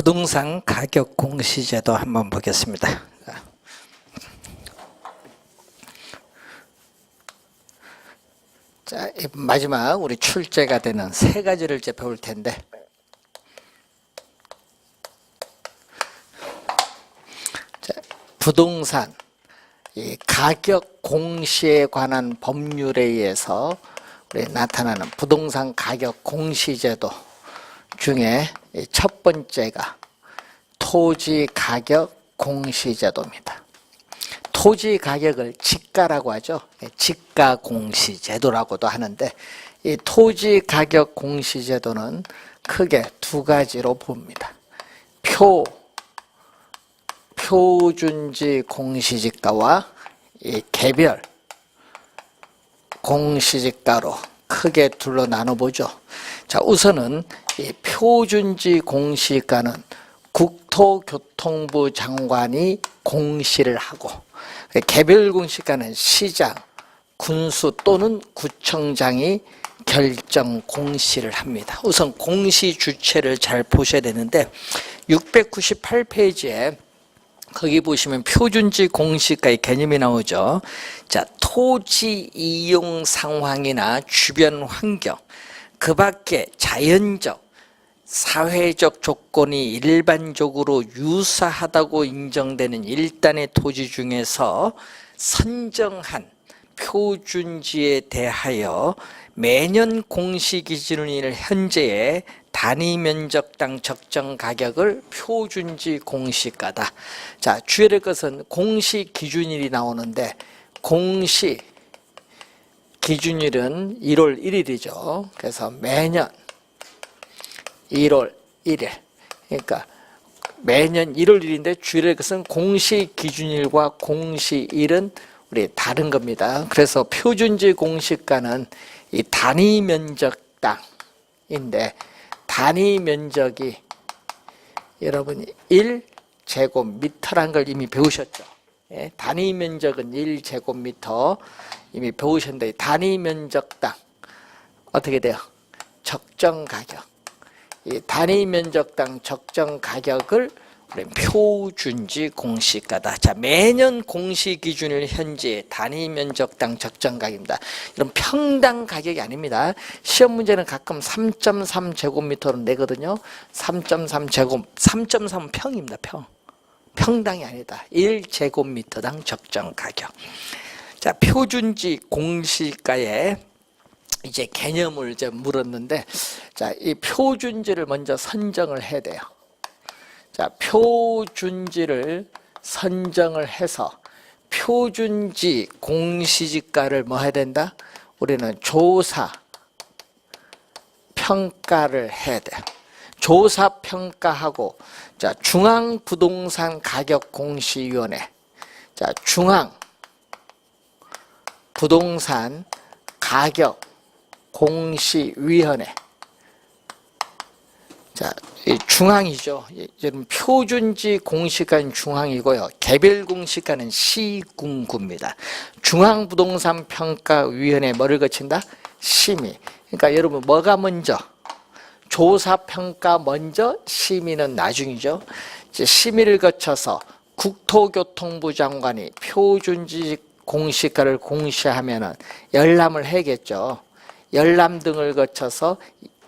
부동산 가격 공시제도 한번 보겠습니다. 자, 마지막 우리 출제가 되는 세 가지를 이제 배울 텐데, 자, 부동산 이 가격 공시에 관한 법률에 의해서 우리 나타나는 부동산 가격 공시제도 중에 첫 번째가 토지 가격 공시제도입니다. 토지 가격을 지가라고 하죠. 지가 공시제도라고도 하는데, 이 토지 가격 공시제도는 크게 두 가지로 봅니다. 표준지 공시지가와 이 개별 공시지가로 크게 둘로 나눠보죠. 자, 우선은 이 표준지 공시가는 국토교통부 장관이 공시를 하고, 개별 공시가는 시장, 군수 또는 구청장이 결정 공시를 합니다. 우선 공시 주체를 잘 보셔야 되는데, 698페이지에 거기 보시면 표준지 공시가의 개념이 나오죠. 자, 토지 이용 상황이나 주변 환경, 그 밖에 자연적, 사회적 조건이 일반적으로 유사하다고 인정되는 일단의 토지 중에서 선정한 표준지에 대하여 매년 공시 기준일 현재의 단위 면적당 적정 가격을 표준지 공시가다. 자, 주의할 될 것은 공시 기준일이 나오는데, 공시 기준일은 1월 1일이죠. 그래서 매년 1월 1일. 그러니까 매년 1월 1일인데 주의할 것은 공시 기준일과 공시일은 우리 다른 겁니다. 그래서 표준지 공시가는 이 단위 면적 땅인데, 단위 면적이 여러분이 1제곱미터라는 걸 이미 배우셨죠. 예, 단위 면적은 1제곱미터 이미 배우셨는데, 단위 면적 땅 어떻게 돼요? 적정 가격. 이 단위 면적당 적정 가격을 표준지 공시가다. 자, 매년 공시 기준일 현재 단위 면적당 적정 가격입니다. 이런 평당 가격이 아닙니다. 시험 문제는 가끔 3.3제곱미터로 내거든요. 3.3은 평입니다. 평당이 아니다. 1제곱미터당 적정 가격. 자, 표준지 공시가에 이제 개념을 이제 물었는데, 자, 이 표준지를 먼저 선정을 해야 돼요. 자, 표준지를 선정을 해서 표준지 공시지가를 뭐 해야 된다? 우리는 조사 평가를 해야 돼요. 조사 평가하고, 자, 중앙부동산 가격공시위원회, 자, 중앙부동산 가격 공시위원회. 자, 이 중앙이죠. 여러분, 표준지 공시가는 중앙이고요. 개별 공시가는 시군구입니다. 중앙부동산평가위원회 뭐를 거친다? 심의. 그러니까 여러분, 뭐가 먼저? 조사평가 먼저, 심의는 나중이죠. 이제 심의를 거쳐서 국토교통부 장관이 표준지 공시가를 공시하면은 열람을 해야겠죠. 열람 등을 거쳐서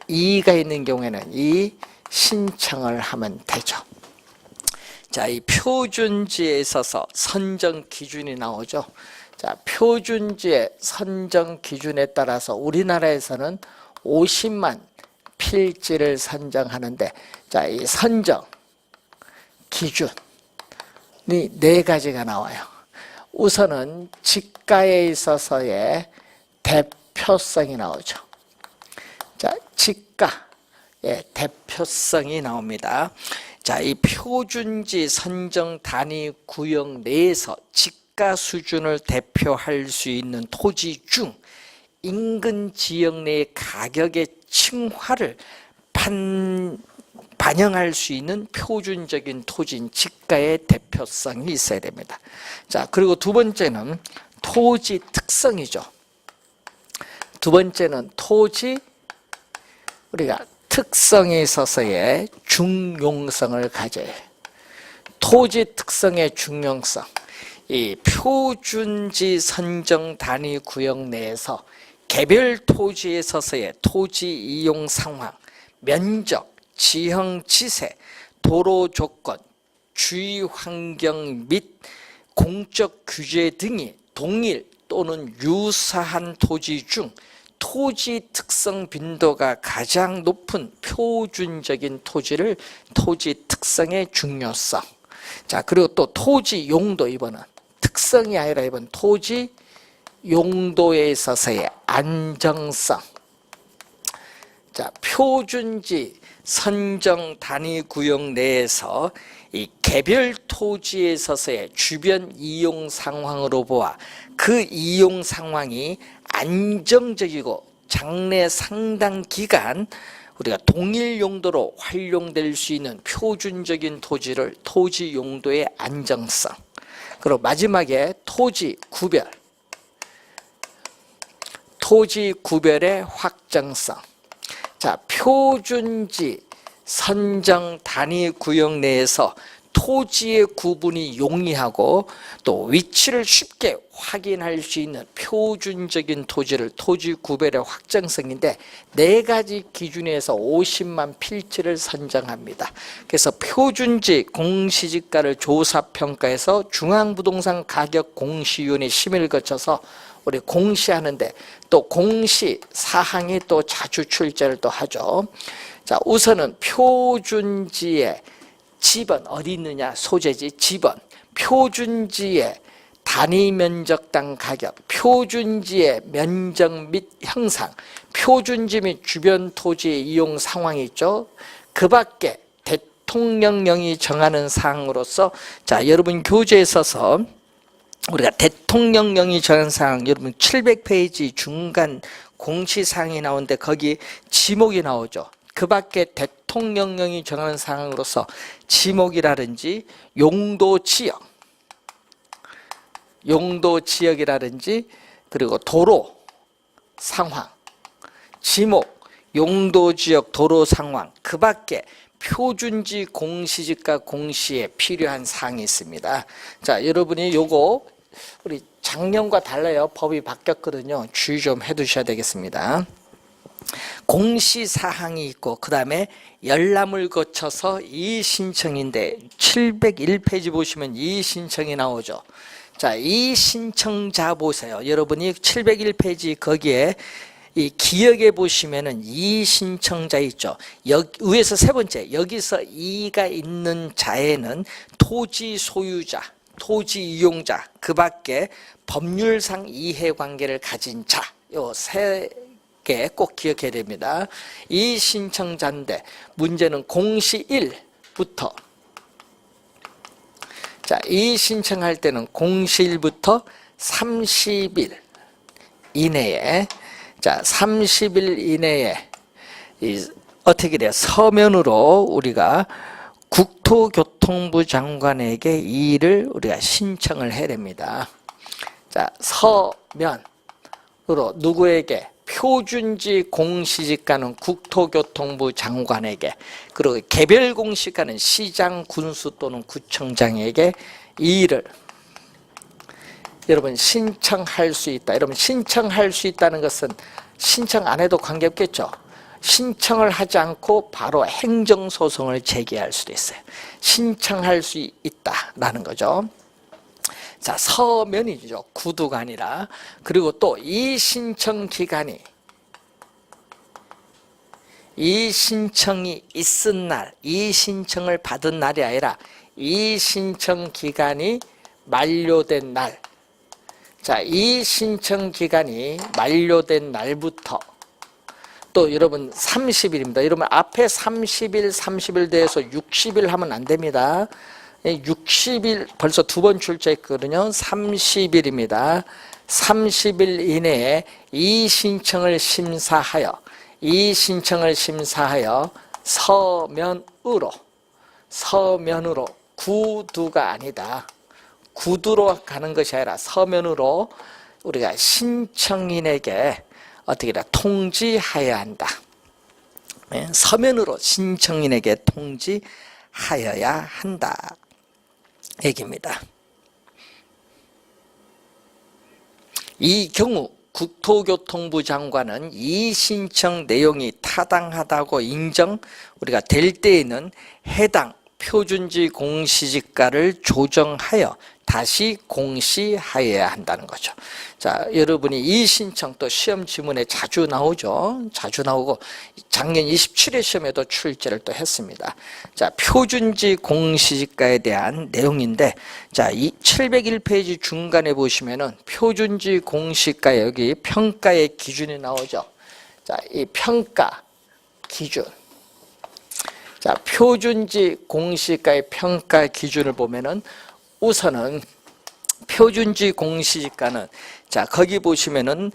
이의가 있는 경우에는 이 신청을 하면 되죠. 자, 이 표준지에 있어서 선정 기준이 나오죠. 자, 표준지의 선정 기준에 따라서 우리나라에서는 50만 필지를 선정하는데, 자, 이 선정 기준이 네 가지가 나와요. 우선은 지가에 있어서의 대표성이 나오죠. 자, 지가의 대표성이 나옵니다. 자, 이 표준지 선정 단위 구역 내에서 지가 수준을 대표할 수 있는 토지 중 인근 지역 내의 가격의 층화를 반영할 수 있는 표준적인 토지인 지가의 대표성이 있어야 됩니다. 자, 그리고 두 번째는 토지 특성이죠. 두 번째는 토지 우리가 특성에 있어서의 중용성을 가져요. 토지 특성의 중용성. 이 표준지 선정 단위 구역 내에서 개별 토지에 있어서의 토지 이용 상황, 면적, 지형 지세, 도로 조건, 주위 환경 및 공적 규제 등이 동일 또는 유사한 토지 중 토지 특성 빈도가 가장 높은 표준적인 토지를 토지 특성의 중요성. 자, 그리고 또 토지 용도, 이번은 특성이 아니라 이번 토지 용도에 있어서의 안정성. 자, 표준지 선정 단위 구역 내에서 이 개별 토지에 있어서의 주변 이용 상황으로 보아 그 이용 상황이 안정적이고 장래 상당 기간 우리가 동일 용도로 활용될 수 있는 표준적인 토지를 토지 용도의 안정성. 그리고 마지막에 토지 구별. 토지 구별의 확정성. 자, 표준지 선정 단위 구역 내에서 토지의 구분이 용이하고 또 위치를 쉽게 확인할 수 있는 표준적인 토지를 토지 구별의 확정성인데 4가지 기준에서 50만 필지를 선정합니다. 그래서 표준지 공시지가를 조사평가해서 중앙부동산 가격공시위원회 심의를 거쳐서 우리 공시하는데 또 공시 사항이 또 자주 출제를 또 하죠. 자, 우선은 표준지의 지번 어디 있느냐, 소재지 지번, 표준지의 단위 면적당 가격, 표준지의 면적 및 형상, 표준지 및 주변 토지의 이용 상황이 있죠. 그 밖에 대통령령이 정하는 사항으로서 자, 여러분 교재에 있어서 우리가 대통령령이 정한 사항, 여러분 700페이지 중간 공시사항이 나오는데 거기 지목이 나오죠. 그 밖에 대통령령이 정하는 사항으로서 지목이라든지 용도 지역이라든지 그리고 도로 상황, 지목, 용도 지역, 도로 상황, 그 밖에 표준지 공시지가 공시에 필요한 사항이 있습니다. 자, 여러분이 요거 우리 작년과 달라요. 법이 바뀌었거든요. 주의 좀 해두셔야 되겠습니다. 공시사항이 있고 그 다음에 열람을 거쳐서 이의신청인데 701페이지 보시면 이의신청이 나오죠. 자, 이의신청자 보세요. 여러분이 701페이지 거기에 이 기역에 보시면은 이의신청자 있죠. 위에서 세 번째, 여기서 이의가 있는 자에는 토지 소유자, 토지 이용자, 그 밖에 법률상 이해관계를 가진 자, 요 세 개 꼭 기억해야 됩니다. 이 신청자인데 문제는 공시 1부터 자, 이 신청할 때는 공시 1부터 30일 이내에 자, 30일 이내에 어떻게 돼요? 서면으로 우리가 국토교통부 장관에게 이 일을 우리가 신청을 해야 됩니다. 자, 서면으로 누구에게? 표준지 공시지가는 국토교통부 장관에게, 그리고 개별 공시가는 시장, 군수 또는 구청장에게 이 일을 여러분 신청할 수 있다. 여러분 신청할 수 있다는 것은 신청 안 해도 관계없겠죠. 신청을 하지 않고 바로 행정소송을 제기할 수도 있어요. 신청할 수 있다라는 거죠. 자, 서면이죠. 구두가 아니라. 그리고 또 이 신청 기간이 이 신청이 있은 날, 이 신청을 받은 날이 아니라 이 신청 기간이 만료된 날. 자, 이 신청 기간이 만료된 날부터 또 여러분 30일입니다. 여러분 앞에 30일, 30일 대해서 60일 하면 안 됩니다. 60일 벌써 2번 출제했거든요. 30일입니다. 30일 이내에 이 신청을 심사하여 서면으로 구두가 아니다. 구두로 가는 것이 아니라 서면으로 우리가 신청인에게 어떻게 통지해야 한다. 서면으로 신청인에게 통지하여야 한다 얘기입니다. 이 경우 국토교통부 장관은 이 신청 내용이 타당하다고 인정 우리가 될 때에는 해당 표준지 공시지가를 조정하여 다시 공시하여야 한다는 거죠. 자, 여러분이 이 신청 또 시험 지문에 자주 나오죠. 자주 나오고 작년 27회 시험에도 출제를 또 했습니다. 자, 표준지 공시지가에 대한 내용인데, 자, 이 701페이지 중간에 보시면은 표준지 공시가 여기 평가의 기준이 나오죠. 자, 이 평가 기준. 자, 표준지 공시가의 평가 기준을 보면은 우선은 표준지 공시지가는, 자, 거기 보시면은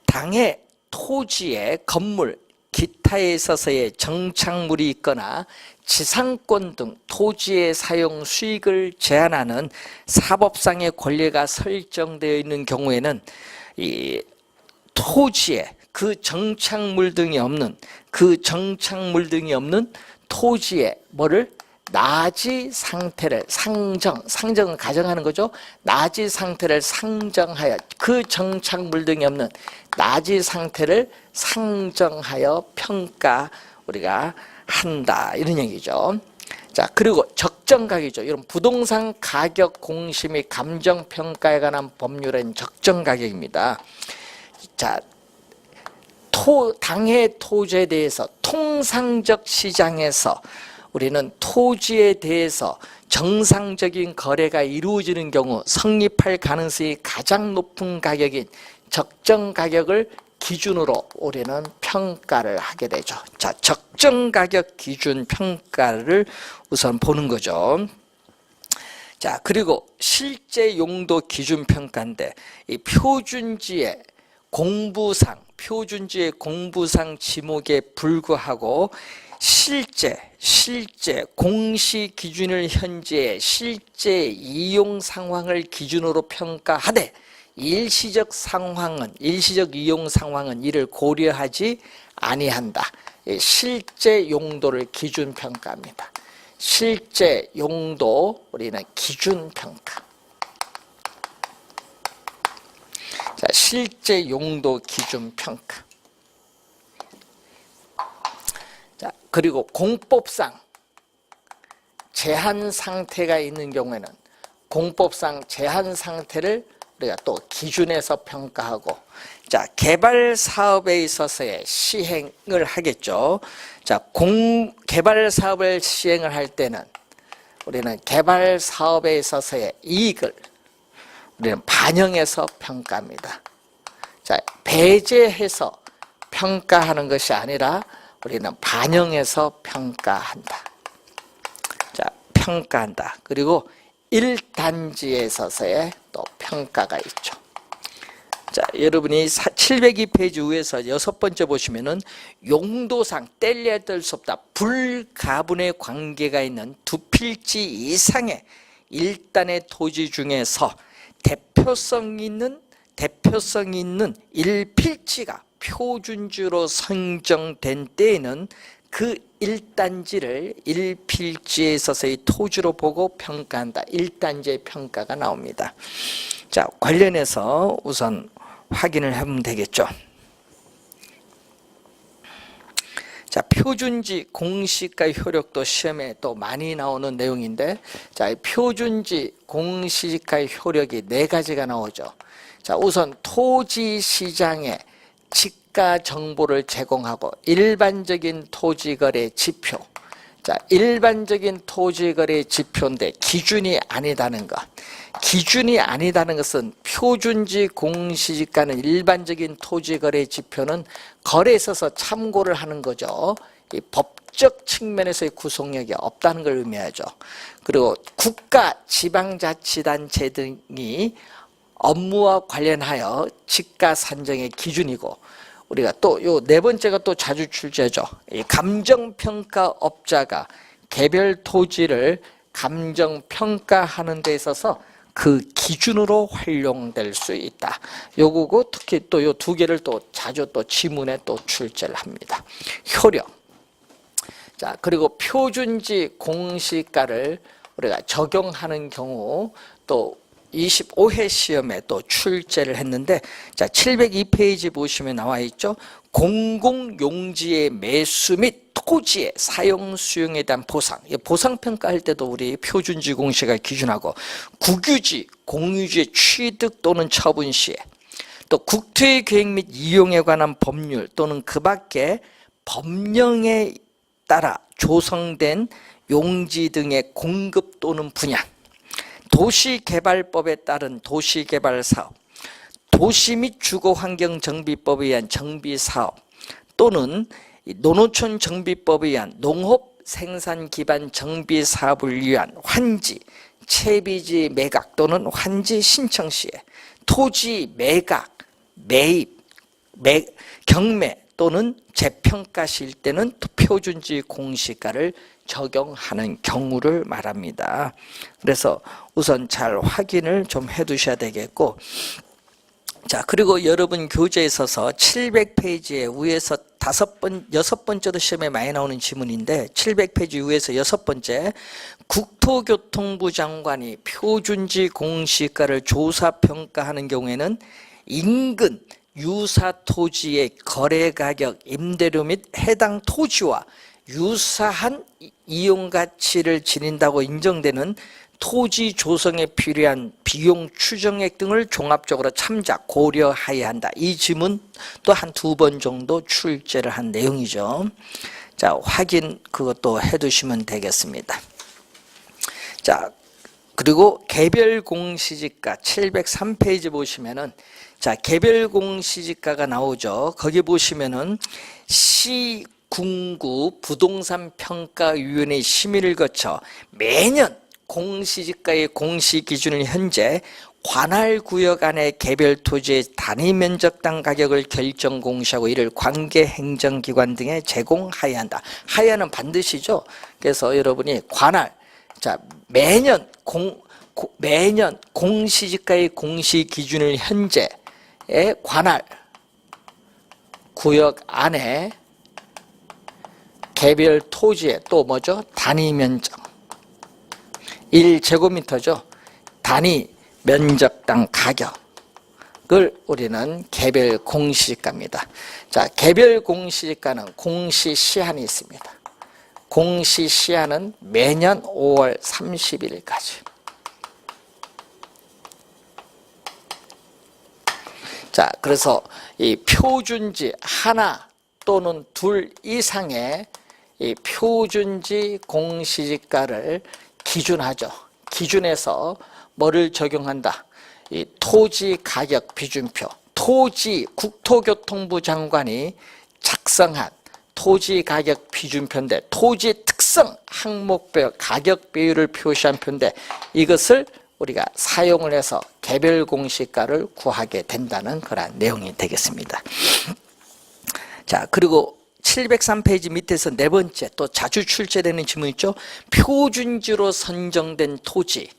당해 토지의 건물, 기타에 있어서의 정착물이 있거나 지상권 등 토지의 사용 수익을 제한하는 사법상의 권리가 설정되어 있는 경우에는 이 토지에 그 정착물 등이 없는 토지에 뭐를 나지 상태를 상정은 가정하는 거죠. 나지 상태를 상정하여 그 정착물 등이 없는 나지 상태를 상정하여 평가 우리가 한다 이런 얘기죠. 자, 그리고 적정가격이죠. 이런 부동산 가격 공시 및 감정평가에 관한 법률은 적정가격입니다. 자, 당해 토지에 대해서 통상적 시장에서 우리는 토지에 대해서 정상적인 거래가 이루어지는 경우 성립할 가능성이 가장 높은 가격인 적정 가격을 기준으로 우리는 평가를 하게 되죠. 자, 적정 가격 기준 평가를 우선 보는 거죠. 자, 그리고 실제 용도 기준 평가인데 이 표준지의 공부상 지목에 불구하고 실제 공시 기준을 현재의 실제 이용 상황을 기준으로 평가하되 일시적 이용 상황은 이를 고려하지 아니한다. 실제 용도를 기준 평가합니다. 실제 용도 우리는 기준 평가. 자, 실제 용도 기준 평가. 자, 그리고 공법상 제한 상태가 있는 경우에는 공법상 제한 상태를 우리가 또 기준에서 평가하고, 자, 개발 사업에 있어서의 시행을 하겠죠. 자, 개발 사업을 시행을 할 때는 우리는 개발 사업에 있어서의 이익을 우리는 반영해서 평가합니다. 자, 배제해서 평가하는 것이 아니라 우리는 반영해서 평가한다. 자, 평가한다. 그리고 1단지에 있어서의 또 평가가 있죠. 자, 여러분이 702페이지 위에서 6번째 보시면은 용도상 뗄래야 뗄 수 없다. 불가분의 관계가 있는 두 필지 이상의 일단의 토지 중에서 대표성 있는 1필지가 표준지로 선정된 때에는 그 1단지를 1필지에 있어서의 토지로 보고 평가한다. 1단지의 평가가 나옵니다. 자, 관련해서 우선 확인을 하면 되겠죠. 자, 표준지 공시가 효력도 시험에 또 많이 나오는 내용인데, 자, 표준지 공시가 효력이 4가지가 나오죠. 자, 우선 토지 시장에 지가 정보를 제공하고 일반적인 토지거래 지표. 자, 일반적인 토지거래 지표인데 기준이 아니다는 것. 기준이 아니다는 것은 표준지 공시지가는 일반적인 토지거래 지표는 거래에 있어서 참고를 하는 거죠. 이 법적 측면에서의 구속력이 없다는 걸 의미하죠. 그리고 국가, 지방자치단체 등이 업무와 관련하여 지가 산정의 기준이고, 우리가 또 요 4번째가 또 자주 출제죠. 이 감정평가업자가 개별 토지를 감정평가하는 데 있어서 그 기준으로 활용될 수 있다. 요거고 특히 또 요 2개를 또 자주 또 지문에 또 출제를 합니다. 효력. 자, 그리고 표준지 공시가를 우리가 적용하는 경우 또 25회 시험에 또 출제를 했는데, 자, 702페이지 보시면 나와 있죠. 공공용지의 매수 및 토지의 사용 수용에 대한 보상. 보상평가할 때도 우리 표준지 공시가 기준하고, 국유지, 공유지의 취득 또는 처분 시에, 또 국토의 계획 및 이용에 관한 법률 또는 그 밖에 법령에 따라 조성된 용지 등의 공급 또는 분양, 도시개발법에 따른 도시개발사업, 도시 및 주거환경정비법에 의한 정비사업 또는 농어촌 정비법에 의한 농업 생산 기반 정비사업을 위한 환지, 채비지 매각 또는 환지 신청 시에 토지 매각, 매입, 경매 또는 재평가실 때는 표준지 공시가를 적용하는 경우를 말합니다. 그래서 우선 잘 확인을 좀 해 두셔야 되겠고, 자, 그리고 여러분 교재에 있어서 700페이지에 위에서 6번째도 시험에 많이 나오는 지문인데, 700페이지 위에서 6번째, 국토교통부 장관이 표준지 공시가를 조사평가하는 경우에는 인근 유사 토지의 거래 가격, 임대료 및 해당 토지와 유사한 이용 가치를 지닌다고 인정되는 토지 조성에 필요한 비용 추정액 등을 종합적으로 참작, 고려해야 한다. 이 지문 또 한 2번 정도 출제를 한 내용이죠. 자, 확인 그것도 해 두시면 되겠습니다. 자, 그리고 개별 공시지가 703페이지 보시면은, 자, 개별 공시지가가 나오죠. 거기 보시면은 시 군구 부동산 평가위원회 심의를 거쳐 매년 공시지가의 공시 기준을 현재 관할구역 안의 개별 토지의 단위 면적당 가격을 결정 공시하고 이를 관계 행정기관 등에 제공하여야 한다. 하여야는 반드시죠. 그래서 여러분이 관할, 자, 매년 공시지가의 공시 기준을 현재의 관할 구역 안에 개별 토지의 또 뭐죠? 단위 면적 1제곱미터죠. 단위 면적당 가격을 우리는 개별 공시지가입니다. 자, 개별 공시지가는 공시 시한이 있습니다. 공시 시한은 매년 5월 30일까지. 자, 그래서 이 표준지 하나 또는 둘 이상의 이 표준지 공시지가를 기준하죠. 기준해서 뭐를 적용한다? 이 토지 가격 비준표, 국토교통부 장관이 작성한 토지 가격 비준표인데, 토지 특성 항목별 가격 비율을 표시한 표인데, 이것을 우리가 사용을 해서 개별 공시가를 구하게 된다는 그런 내용이 되겠습니다. 자, 그리고 703페이지 밑에서 네 번째 또 자주 출제되는 질문 있죠. 표준지로 선정된 토지,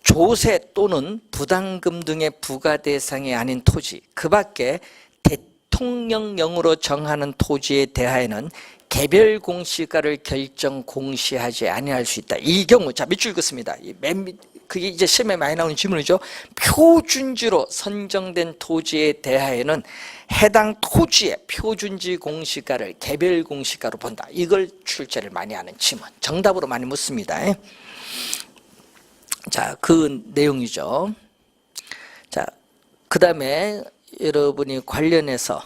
조세 또는 부담금 등의 부과 대상이 아닌 토지, 그 밖에 대통령령으로 정하는 토지에 대하여는 개별 공시가를 결정 공시하지 아니할 수 있다. 이 경우, 자, 밑줄 긋습니다. 그게 이제 시험에 많이 나오는 질문이죠. 표준지로 선정된 토지에 대하여는 해당 토지의 표준지 공시가를 개별 공시가로 본다. 이걸 출제를 많이 하는 질문, 정답으로 많이 묻습니다. 자, 그 내용이죠. 자, 그 다음에 여러분이 관련해서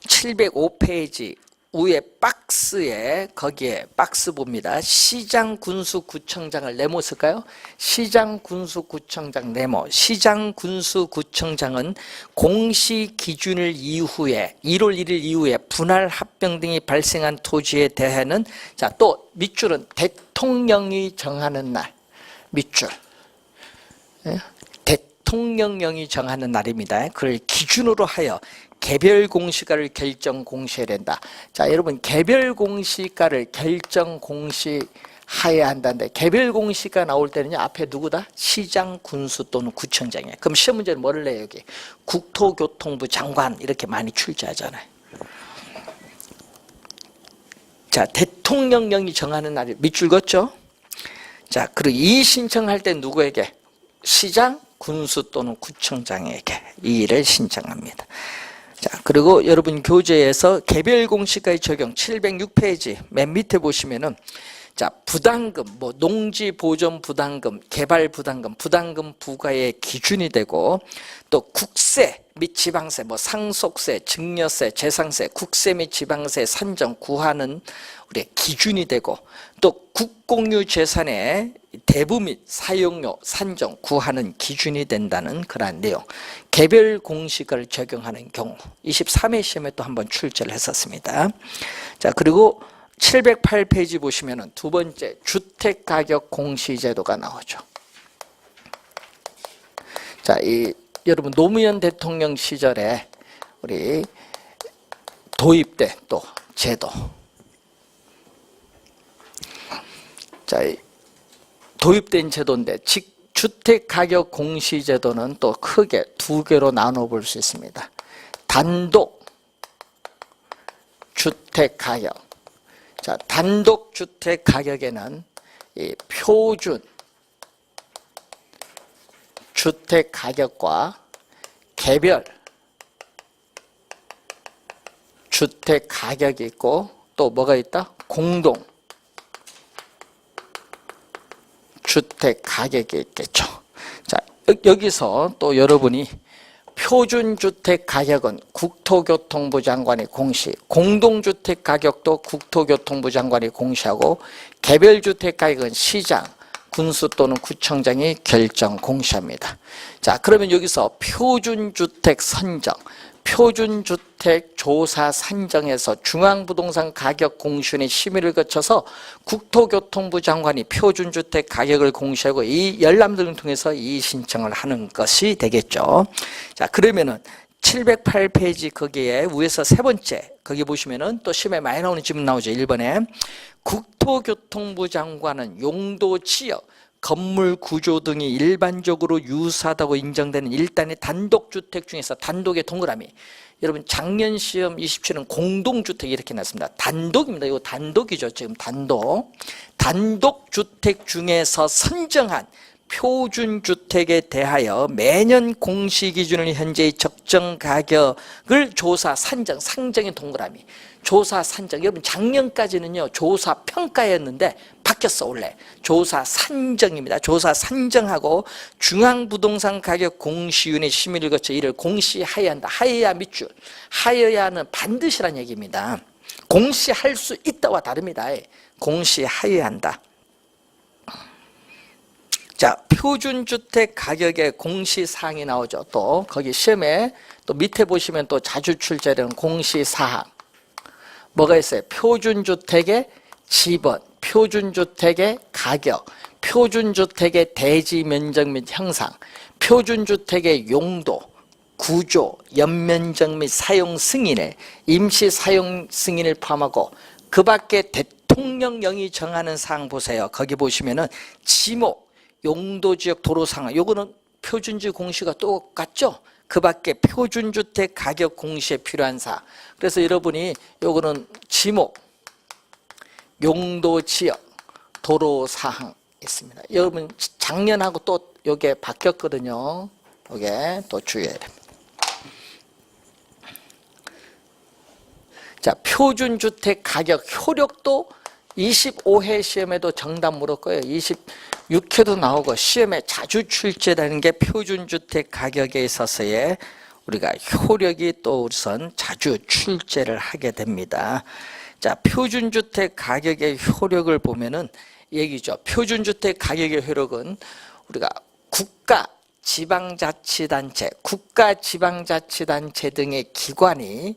(705페이지) 위에 박스에, 거기에 박스 봅니다. 시장군수구청장을 네모 쓸까요? 시장군수구청장 네모. 시장군수구청장은 공시 기준일 이후에 1월 1일 이후에 분할 합병 등이 발생한 토지에 대해는, 자, 또 밑줄은 대통령이 정하는 날, 밑줄. 대통령령이 정하는 날입니다. 그걸 기준으로 하여 개별 공시가를 결정 공시해야 된다. 자, 여러분, 개별 공시가를 결정 공시하는 하여야 한다는데 개별 공시가 나올 때는요 앞에 누구다? 시장, 군수 또는 구청장이에요. 그럼 시험 문제는 뭐를 내요? 여기 국토교통부 장관 이렇게 많이 출제하잖아요. 자, 대통령령이 정하는 날이 밑줄 긋죠? 자, 그리고 이 신청할 때 누구에게? 시장, 군수 또는 구청장에게 이 일을 신청합니다. 자, 그리고 여러분 교재에서 개별 공시가의 적용 706페이지 맨 밑에 보시면은 자, 부담금, 뭐 농지 보존 부담금, 개발 부담금, 부담금 부과의 기준이 되고 또 국세 및 지방세, 뭐 상속세, 증여세, 재산세, 국세 및 지방세 산정 구하는 우리의 기준이 되고 또 국공유 재산의 대부 및 사용료 산정 구하는 기준이 된다는 그러한 내용. 개별 공시가를 적용하는 경우 23회 시험에 또 한번 출제를 했었습니다. 자, 그리고 708페이지 보시면은 두 번째 주택가격 공시제도가 나오죠. 자, 이 여러분 노무현 대통령 시절에 우리 도입된 또 제도. 자, 도입된 제도인데 주택가격 공시제도는 또 크게 두 개로 나눠 볼 수 있습니다. 단독 주택가격. 자, 단독 주택 가격에는 이 표준 주택 가격과 개별 주택 가격이 있고 또 뭐가 있다? 공동 주택 가격이 있겠죠. 자, 여기서 또 여러분이 표준주택 가격은 국토교통부 장관이 공시, 공동주택 가격도 국토교통부 장관이 공시하고 개별주택 가격은 시장, 군수 또는 구청장이 결정 공시합니다. 자, 그러면 여기서 표준주택 선정, 표준주택 조사 산정에서 중앙부동산 가격 공시원의 심의를 거쳐서 국토교통부 장관이 표준주택 가격을 공시하고 이 열람들을 통해서 이 신청을 하는 것이 되겠죠. 자, 그러면은 708페이지 거기에 위에서 세 번째 거기 보시면은 또 시험에 많이 나오는 질문 나오죠. 1번에 국토교통부 장관은 용도 지역 건물 구조 등이 일반적으로 유사하다고 인정되는 일단의 단독주택 중에서 단독의 동그라미. 여러분 작년 시험 27은 공동주택 이렇게 났습니다. 단독입니다. 이거 단독이죠. 지금 단독. 단독주택 중에서 선정한 표준주택에 대하여 매년 공시기준을 현재의 적정 가격을 조사 산정, 상정의 동그라미. 조사 산정. 여러분 작년까지는요 조사 평가였는데 바뀌었어. 원래 조사 산정입니다. 조사 산정하고 중앙부동산 가격 공시위원회 심의를 거쳐 이를 공시하여야 한다. 하여야 밑줄. 하여야는 반드시란 얘기입니다. 공시할 수 있다와 다릅니다. 공시하여야 한다. 자, 표준주택 가격의 공시사항이 나오죠. 또 거기 시험에 또 밑에 보시면 또 자주 출제되는 공시사항 뭐가 있어요? 표준주택의 지번, 표준주택의 가격, 표준주택의 대지 면적 및 형상, 표준주택의 용도, 구조, 연면적 및 사용 승인을, 임시 사용 승인을 포함하고 그 밖에 대통령령이 정하는 사항 보세요. 거기 보시면은 지목, 용도지역 도로상황, 요거는 표준지 공시가 똑같죠? 그 밖에 표준주택 가격 공시에 필요한 사항. 그래서 여러분이 요거는 지목, 용도지역, 도로사항 있습니다. 여러분 작년하고 또 요게 바뀌었거든요. 요게 또 주의해야 됩니다. 자, 표준주택 가격 효력도 25회 시험에도 정답 물었고요. 26회도 나오고 시험에 자주 출제되는 게 표준주택 가격에 있어서의 우리가 효력이 또 우선 자주 출제를 하게 됩니다. 자, 표준주택 가격의 효력을 보면은 얘기죠. 표준주택 가격의 효력은 우리가 국가, 지방자치단체, 국가, 지방자치단체 등의 기관이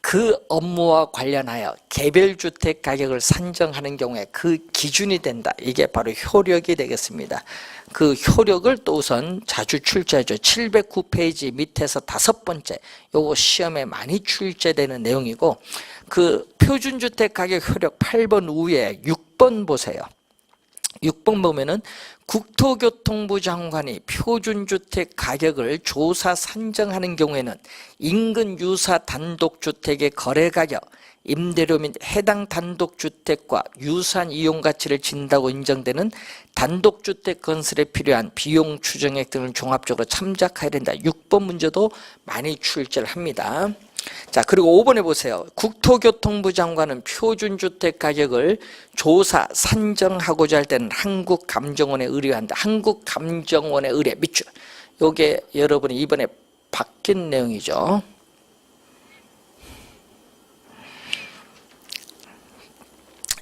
그 업무와 관련하여 개별주택 가격을 산정하는 경우에 그 기준이 된다. 이게 바로 효력이 되겠습니다. 그 효력을 또 우선 자주 출제하죠. 709페이지 밑에서 5번째, 요거 시험에 많이 출제되는 내용이고, 그 표준주택 가격 효력 8번 우에 6번 보세요. 6번 보면은 국토교통부 장관이 표준주택 가격을 조사 산정하는 경우에는 인근 유사 단독주택의 거래가격, 임대료 및 해당 단독주택과 유사한 이용가치를 진다고 인정되는 단독주택 건설에 필요한 비용 추정액 등을 종합적으로 참작해야 된다. 6번 문제도 많이 출제를 합니다. 자, 그리고 5번에 보세요. 국토교통부 장관은 표준주택 가격을 조사 산정하고자 할 때는 한국감정원에 의뢰한다. 한국감정원에 의뢰 밑줄. 요게 여러분이 이번에 바뀐 내용이죠.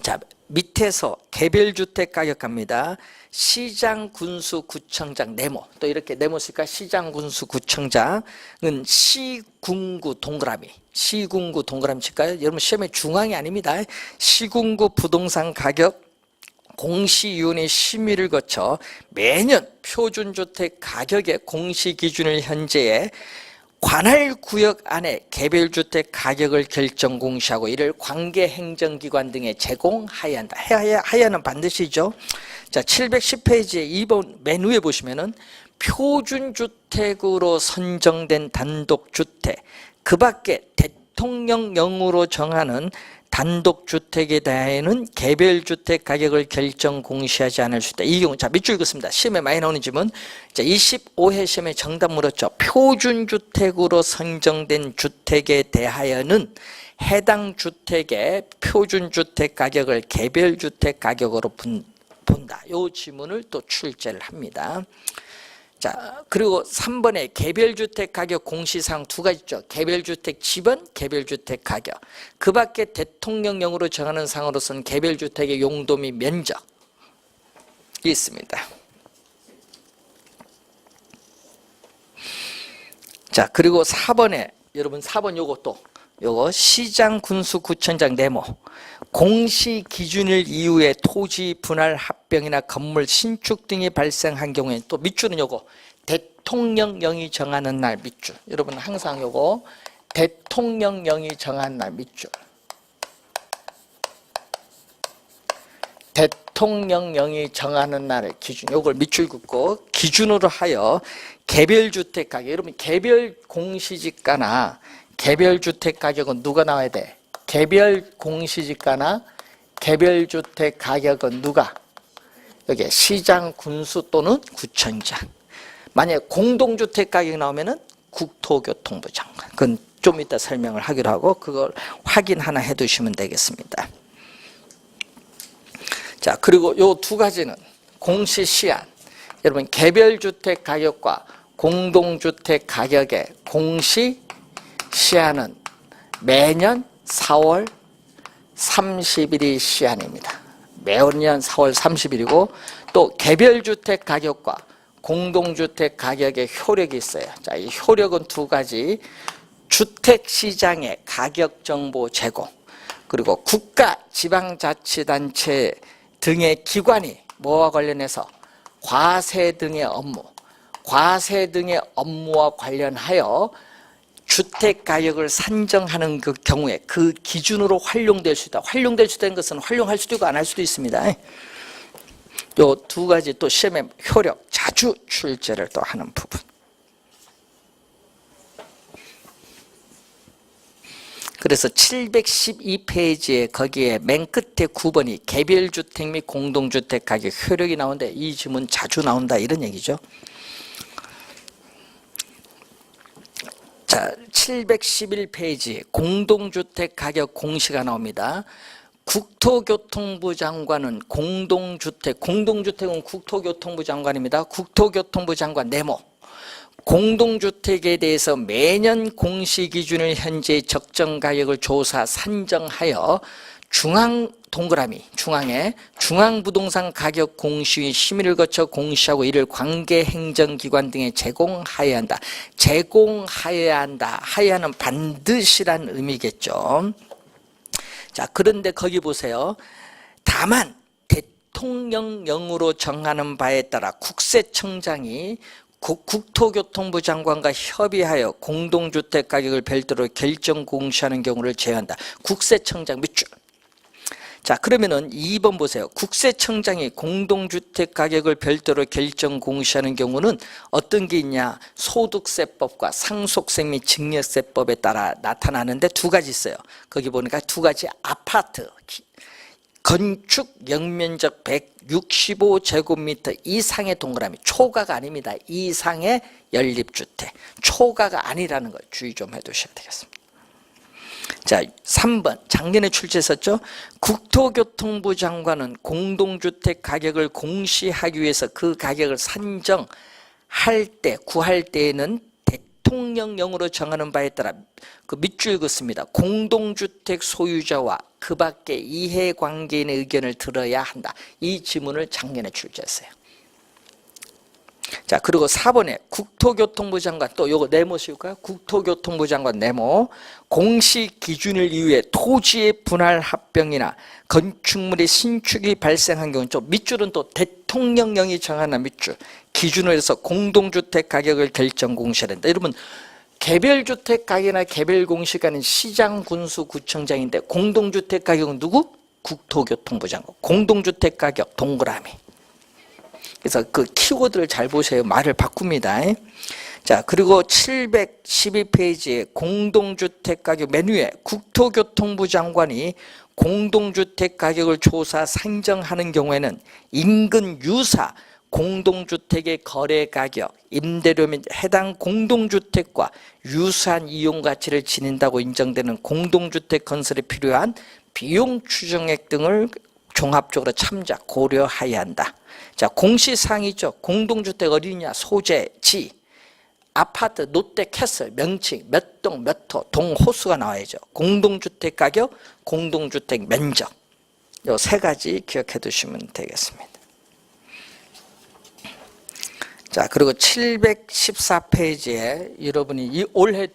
자, 밑에서 개별주택 가격 갑니다. 시장, 군수, 구청장, 네모. 또 이렇게 네모 쓸까? 시장, 군수, 구청장은 시군구 동그라미. 시군구 동그라미 칠까요? 여러분 시험에 중앙이 아닙니다. 시군구 부동산 가격 공시위원회 심의를 거쳐 매년 표준주택 가격의 공시기준을 현재에 관할 구역 안에 개별주택 가격을 결정 공시하고 이를 관계행정기관 등에 제공하여야 한다. 하여는 반드시죠. 자, 710페이지에 2번 맨 위에 보시면은 표준주택으로 선정된 단독주택, 그 밖에 대통령령으로 정하는 단독주택에 대해서는 개별주택 가격을 결정 공시하지 않을 수 있다. 이 경우 자 밑줄 긋습니다. 시험에 많이 나오는 질문. 자, 25회 시험에 정답 물었죠. 표준주택으로 선정된 주택에 대하여는 해당 주택의 표준주택 가격을 개별주택 가격으로 본다. 이 지문을 또 출제를 합니다. 자, 그리고 3번에 개별주택 가격 공시사항 두 가지 있죠. 개별주택 지번, 개별주택 가격. 그 밖에 대통령령으로 정하는 사항으로서는 개별주택의 용도 및 면적이 있습니다. 자, 그리고 4번에 여러분 4번 요거 시장, 군수, 구청장 네모. 공시 기준일 이후에 토지 분할 합병이나 건물 신축 등이 발생한 경우에 또 밑줄은 요거 대통령령이 정하는 날 밑줄. 여러분 항상 요거 대통령령이 정한 날 밑줄. 대통령령이 정하는 날의 기준. 요걸 밑줄 긋고 기준으로 하여 개별주택 가격. 여러분 개별 공시지가나 개별주택 가격은 누가 나와야 돼? 개별 공시지가나 개별주택 가격은 누가? 여기 시장, 군수 또는 구청장. 만약에 공동주택 가격이 나오면은 국토교통부 장관. 그건 좀 이따 설명을 하기로 하고 그걸 확인 하나 해두시면 되겠습니다. 자, 그리고 요 두 가지는 공시시한. 여러분 개별주택 가격과 공동주택 가격의 공시시한은 매년 4월 30일이 시한입니다. 매년 4월 30일이고 또 개별주택 가격과 공동주택 가격의 효력이 있어요. 자, 이 효력은 두 가지. 주택시장의 가격정보 제공, 그리고 국가, 지방자치단체 등의 기관이 뭐와 관련해서 과세 등의 업무, 과세 등의 업무와 관련하여 주택가격을 산정하는 그 경우에 그 기준으로 활용될 수 있다. 활용될 수 있다는 것은 활용할 수도 있고 안 할 수도 있습니다. 이 두 가지 또 시험의 효력 자주 출제를 또 하는 부분. 그래서 712페이지에 거기에 맨 끝에 9번이 개별주택 및 공동주택 가격 효력이 나오는데 이 질문 자주 나온다 이런 얘기죠. 자, 711페이지 공동주택 가격 공시가 나옵니다. 국토교통부 장관은 공동주택은 국토교통부 장관입니다. 국토교통부 장관 네모. 공동주택에 대해서 매년 공시기준을 현재 적정 가격을 조사 산정하여 중앙 동그라미 중앙에 중앙부동산 가격 공시 심의를 거쳐 공시하고 이를 관계행정기관 등에 제공하여야 한다. 제공하여야 한다. 하여야는 반드시란 의미겠죠. 자, 그런데 거기 보세요. 다만 대통령령으로 정하는 바에 따라 국세청장이 국토교통부 장관과 협의하여 공동주택 가격을 별도로 결정 공시하는 경우를 제한한다. 국세청장 밑줄. 자, 그러면은 2번 보세요. 국세청장이 공동주택 가격을 별도로 결정 공시하는 경우는 어떤 게 있냐? 소득세법과 상속세 및 증여세법에 따라 나타나는데 두 가지 있어요. 거기 보니까 두 가지 아파트 건축 영면적 165제곱미터 이상의 동그라미, 초과가 아닙니다. 이상의 연립주택, 초과가 아니라는 걸 주의 좀 해두셔야 되겠습니다. 자, 3번 작년에 출제했었죠. 국토교통부 장관은 공동주택 가격을 공시하기 위해서 그 가격을 산정할 때, 구할 때에는 대통령령으로 정하는 바에 따라 그 밑줄 긋습니다. 공동주택 소유자와 그 밖에 이해관계인의 의견을 들어야 한다. 이 지문을 작년에 출제했어요. 자, 그리고 4번에 국토교통부 장관, 또 요거 네모 씌울까요? 국토교통부 장관 네모. 공시 기준을 이유해 토지의 분할 합병이나 건축물의 신축이 발생한 경우, 좀 밑줄은 또 대통령령이 정하는 밑줄. 기준을 해서 공동주택 가격을 결정 공시한다. 여러분, 개별주택 가격이나 개별 공시가는 시장, 군수, 구청장인데 공동주택 가격은 누구? 국토교통부 장관. 공동주택 가격 동그라미. 그래서 그 키워드를 잘 보세요. 말을 바꿉니다. 자, 그리고 712페이지에 공동주택 가격 맨 위에 국토교통부 장관이 공동주택 가격을 조사 산정하는 경우에는 인근 유사 공동주택의 거래 가격, 임대료 및 해당 공동주택과 유사한 이용 가치를 지닌다고 인정되는 공동주택 건설에 필요한 비용 추정액 등을 종합적으로 참작 고려해야 한다. 자, 공시사항이죠. 공동주택 어디냐, 소재, 지, 아파트, 롯데, 캐슬, 명칭, 몇 동, 몇 호, 동, 호수가 나와야죠. 공동주택 가격, 공동주택 면적. 요 세 가지 기억해 두시면 되겠습니다. 자, 그리고 714페이지에 여러분이 올해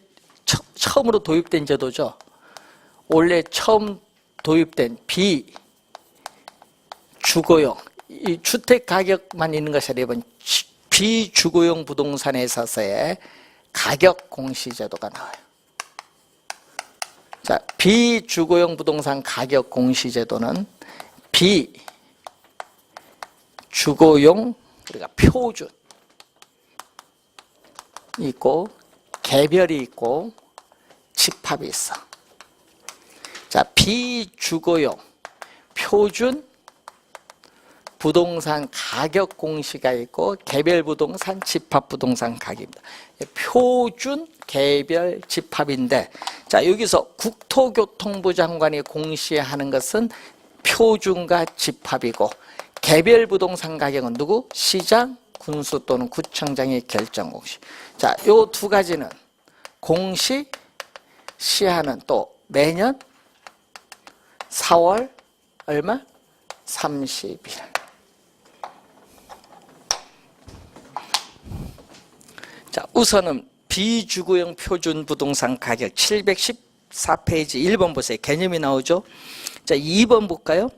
처음으로 도입된 제도죠. 올해 처음 도입된 비주거용, 이 주택 가격만 있는 것이 아니라 이번 비주거용 부동산에 있어서의 가격 공시 제도가 나와요. 자, 비주거용 부동산 가격 공시 제도는 비주거용 우리가 표준 있고 개별이 있고 집합이 있어. 자, 비주거용 표준 부동산 가격 공시가 있고 개별 부동산, 집합 부동산 가격입니다. 표준, 개별, 집합인데, 자, 여기서 국토교통부 장관이 공시하는 것은 표준과 집합이고 개별 부동산 가격은 누구? 시장, 군수 또는 구청장의 결정 공시. 자, 요 두 가지는 공시 시한은 또 매년 4월 얼마? 30일. 자, 우선은 비주거용 표준 부동산 가격 714페이지 1번 보세요. 개념이 나오죠. 자, 2번 볼까요?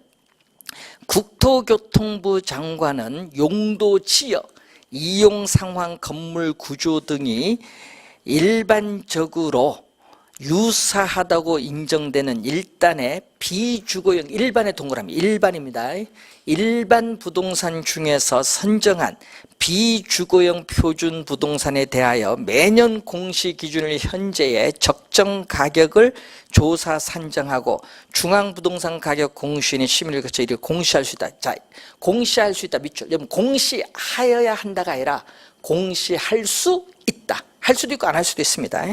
국토교통부 장관은 용도 지역, 이용 상황, 건물 구조 등이 일반적으로 유사하다고 인정되는 일단의 비주거용, 일반의 동그라미, 일반입니다. 일반 부동산 중에서 선정한 비주거용 표준 부동산에 대하여 매년 공시 기준을 현재의 적정 가격을 조사 산정하고 중앙부동산 가격 공시인의 심의를 거쳐 이를 공시할 수 있다. 자, 공시할 수 있다 밑줄. 여러분, 공시하여야 한다가 아니라 공시할 수 있다. 할 수도 있고 안 할 수도 있습니다.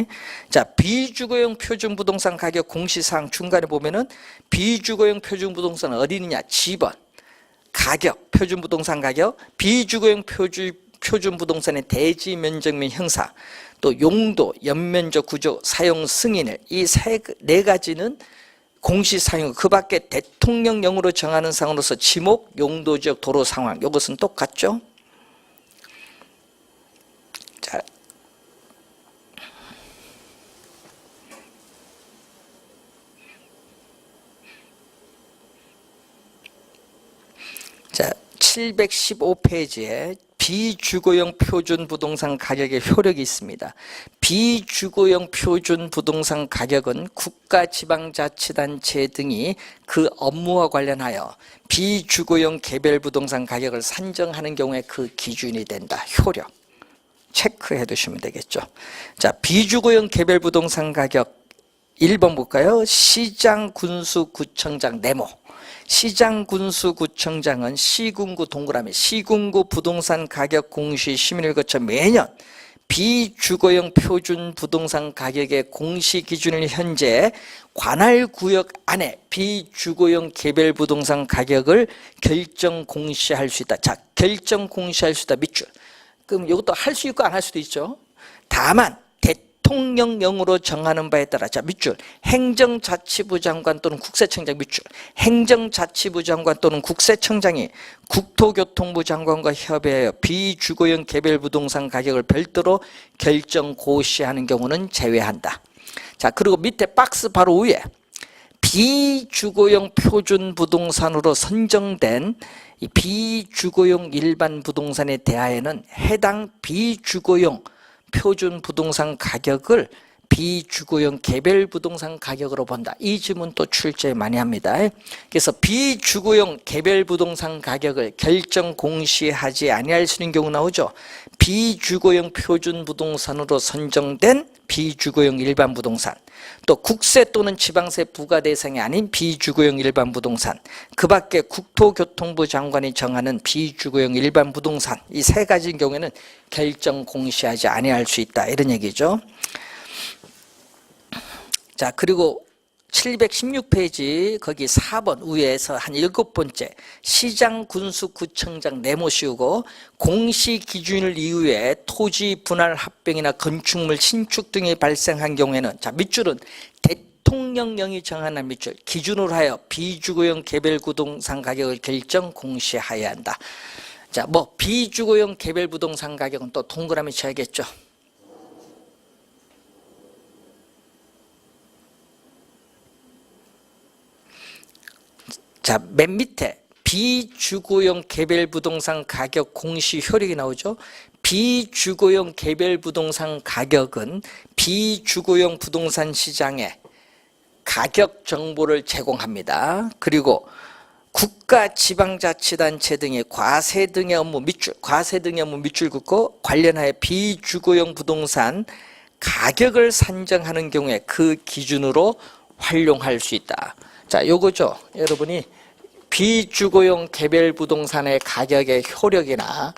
자, 비주거용 표준 부동산 가격 공시사항 중간에 보면은 비주거용 표준 부동산 어디 있느냐? 지번 가격, 표준 부동산 가격, 비주거용 표준 부동산의 대지 면적 및 형사, 또 용도, 연면적 구조, 사용 승인을 이 네 가지는 공시사용 그 밖에 대통령령으로 정하는 상으로서 지목, 용도지역, 도로 상황 이것은 똑같죠. 자, 715페이지에 비주거용 표준 부동산 가격의 효력이 있습니다. 비주거용 표준 부동산 가격은 국가지방자치단체 등이 그 업무와 관련하여 비주거용 개별 부동산 가격을 산정하는 경우에 그 기준이 된다. 효력. 체크해 두시면 되겠죠. 자, 비주거용 개별 부동산 가격 1번 볼까요? 시장, 군수, 구청장, 네모. 시장, 군수, 구청장은 시군구 동그라미 시군구 부동산 가격 공시 심의를 거쳐 매년 비주거용 표준 부동산 가격의 공시 기준을 현재 관할 구역 안에 비주거용 개별 부동산 가격을 결정 공시할 수 있다. 자, 결정 공시할 수 있다 밑줄. 그럼 이것도 할 수 있고 안 할 수도 있죠. 다만 대통령령으로 정하는 바에 따라 자 밑줄 행정자치부 장관 또는 국세청장 밑줄 행정자치부 장관 또는 국세청장이 국토교통부 장관과 협의하여 비주거용 개별 부동산 가격을 별도로 결정 고시하는 경우는 제외한다. 자, 그리고 밑에 박스 바로 위에 비주거용 표준 부동산으로 선정된 이 비주거용 일반 부동산에 대하여는 해당 비주거용 표준 부동산 가격을 비주거용 개별 부동산 가격으로 본다. 이 질문 또 출제 많이 합니다. 그래서 비주거용 개별 부동산 가격을 결정 공시하지 아니할 수 있는 경우 나오죠. 비주거용 표준 부동산으로 선정된 비주거용 일반 부동산, 또 국세 또는 지방세 부과 대상이 아닌 비주거용 일반 부동산, 그 밖에 국토교통부 장관이 정하는 비주거용 일반 부동산, 이 세 가지의 경우에는 결정 공시하지 아니할 수 있다. 이런 얘기죠. 자, 그리고 716페이지 거기 4번 위에서 한 7번째 시장, 군수, 구청장 네모 씌우고 공시 기준을 이후에 토지 분할 합병이나 건축물 신축 등이 발생한 경우에는 자 밑줄은 대통령령이 정하는 밑줄 기준으로 하여 비주거용 개별 부동산 가격을 결정 공시하여야 한다. 자, 뭐 비주거용 개별 부동산 가격은 또 동그라미 쳐야겠죠. 자, 맨 밑에 비주거용 개별 부동산 가격 공시 효력이 나오죠. 비주거용 개별 부동산 가격은 비주거용 부동산 시장에 가격 정보를 제공합니다. 그리고 국가 지방자치단체 등의 과세 등의 업무 밑줄, 과세 등의 업무 밑줄 긋고 관련하여 비주거용 부동산 가격을 산정하는 경우에 그 기준으로 활용할 수 있다. 자, 요거죠. 여러분이 비주거용 개별 부동산의 가격의 효력이나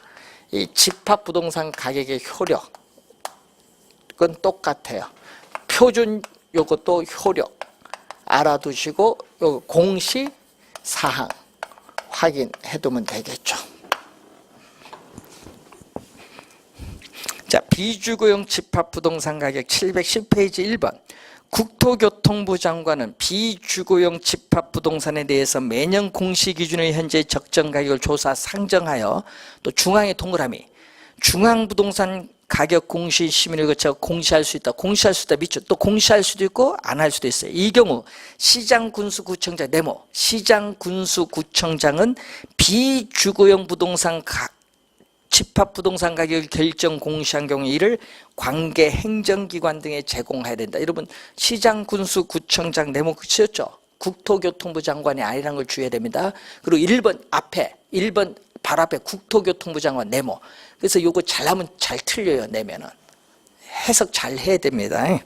이 집합부동산 가격의 효력, 그건 똑같아요. 표준 요것도 효력 알아두시고 요 공시 사항 확인해 두면 되겠죠. 자, 비주거용 집합부동산 가격 710페이지 1번. 국토교통부 장관은 비주거용 집합부동산에 대해서 매년 공시기준의 현재 적정가격을 조사 상정하여 또 중앙의 동그라미 중앙부동산 가격 공시 심의를 거쳐 공시할 수 있다. 공시할 수 있다 밑줄 또 공시할 수도 있고 안 할 수도 있어요. 이 경우 시장, 군수, 구청장 네모 시장, 군수, 구청장은 비주거용 부동산 집합부동산 가격을 결정 공시한 경우에 이를 관계 행정기관 등에 제공해야 된다. 여러분 시장, 군수, 구청장 네모 그치였죠? 국토교통부 장관이 아니라는 걸 주의해야 됩니다. 그리고 1번 앞에 1번 바로 앞에 국토교통부 장관 네모. 그래서 이거 잘하면 잘 틀려요. 내면은 해석 잘 해야 됩니다.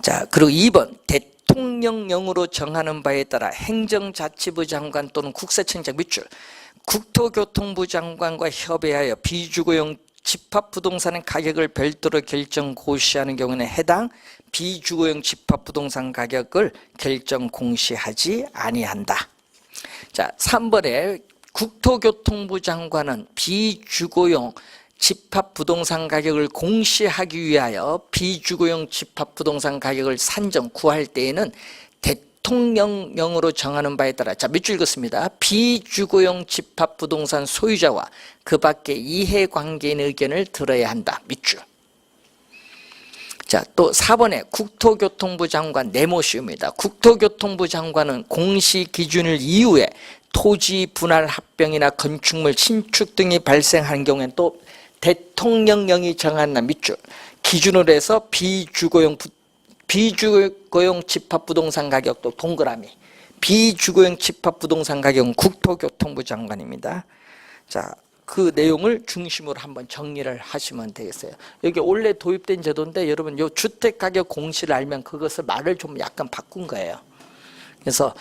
자, 그리고 2번 대통령령으로 정하는 바에 따라 행정자치부 장관 또는 국세청장 밑줄 국토교통부 장관과 협의하여 비주거용 집합부동산의 가격을 별도로 결정 고시하는 경우는 해당 비주거용 집합부동산 가격을 결정 공시하지 아니한다. 자, 3번에 국토교통부 장관은 비주거용 집합부동산 가격을 공시하기 위하여 비주거용 집합부동산 가격을 산정, 구할 때에는 대통령령으로 정하는 바에 따라, 자, 몇 줄 읽었습니다. 비주거용 집합부동산 소유자와 그 밖의 이해관계인 의견을 들어야 한다. 몇 줄. 자, 또 4번에 국토교통부 장관 네모시입니다. 국토교통부 장관은 공시 기준일 이후에 토지 분할 합병이나 건축물 신축 등이 발생하는 경우에는 또 대통령령이 정한 밑줄 기준으로 해서 비주거용 집합부동산 가격도 동그라미, 비주거용 집합부동산 가격은 국토교통부 장관입니다. 자, 그 내용을 중심으로 한번 정리를 하시면 되겠어요. 여기 원래 도입된 제도인데 여러분 요 주택가격 공시를 알면 그것을 말을 좀 약간 바꾼 거예요. 그래서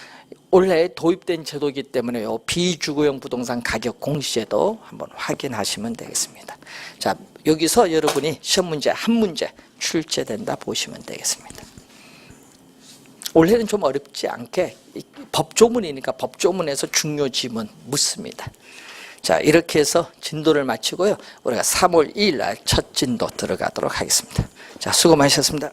원래 도입된 제도이기 때문에 요 비주거용 부동산 가격 공시제도 한번 확인하시면 되겠습니다. 자, 여기서 여러분이 시험 문제 한 문제 출제된다 보시면 되겠습니다. 원래는 좀 어렵지 않게 법조문이니까 법조문에서 중요 지문 묻습니다. 자, 이렇게 해서 진도를 마치고요. 우리가 3월 2일 날 첫 진도 들어가도록 하겠습니다. 자, 수고 많으셨습니다.